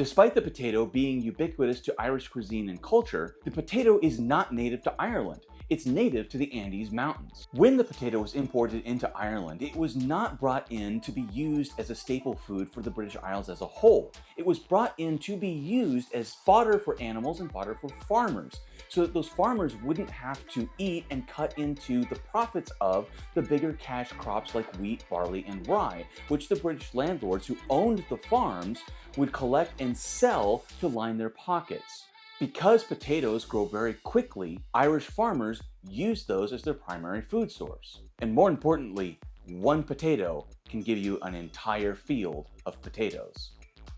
Despite the potato being ubiquitous to Irish cuisine and culture, the potato is not native to Ireland. It's native to the Andes Mountains. When the potato was imported into Ireland, it was not brought in to be used as a staple food for the British Isles as a whole. It was brought in to be used as fodder for animals and fodder for farmers, so that those farmers wouldn't have to eat and cut into the profits of the bigger cash crops like wheat, barley, and rye, which the British landlords who owned the farms would collect and sell to line their pockets. Because potatoes grow very quickly, Irish farmers use those as their primary food source. And more importantly, one potato can give you an entire field of potatoes.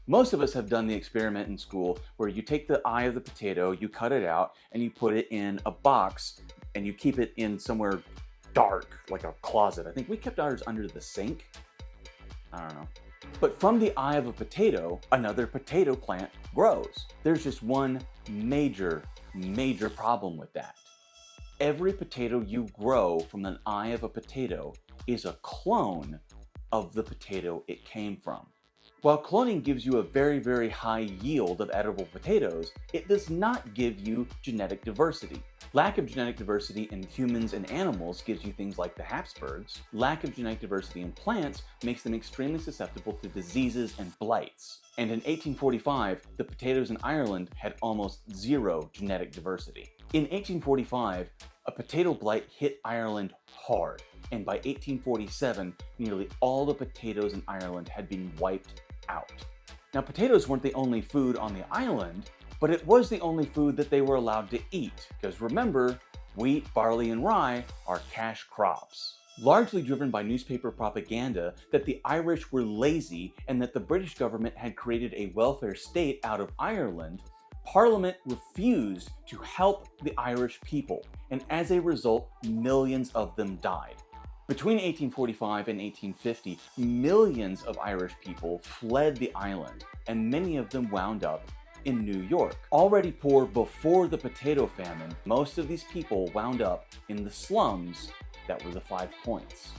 Most of us have done the experiment in school where you take the eye of the potato, you cut it out, and you put it in a box, and you keep it in somewhere dark, like a closet. I think we kept ours under the sink. I don't know. But from the eye of a potato, another potato plant grows. There's just one major problem with that. Every potato you grow from an eye of a potato is a clone of the potato it came from. While cloning gives you a very high yield of edible potatoes, it does not give you genetic diversity. Lack of genetic diversity in humans and animals gives you things like the Habsburgs. Lack of genetic diversity in plants makes them extremely susceptible to diseases and blights. And in 1845, the potatoes in Ireland had almost zero genetic diversity. In 1845, a potato blight hit Ireland hard, and by 1847, nearly all the potatoes in Ireland had been wiped out. Now, potatoes weren't the only food on the island, but it was the only food that they were allowed to eat, because remember, wheat, barley, and rye are cash crops. Largely driven by newspaper propaganda that the Irish were lazy and that the British government had created a welfare state out of Ireland, Parliament refused to help the Irish people, and as a result, millions of them died. Between 1845 and 1850, millions of Irish people fled the island, and many of them wound up in New York. Already poor before the potato famine, most of these people wound up in the slums that were the 5 Points.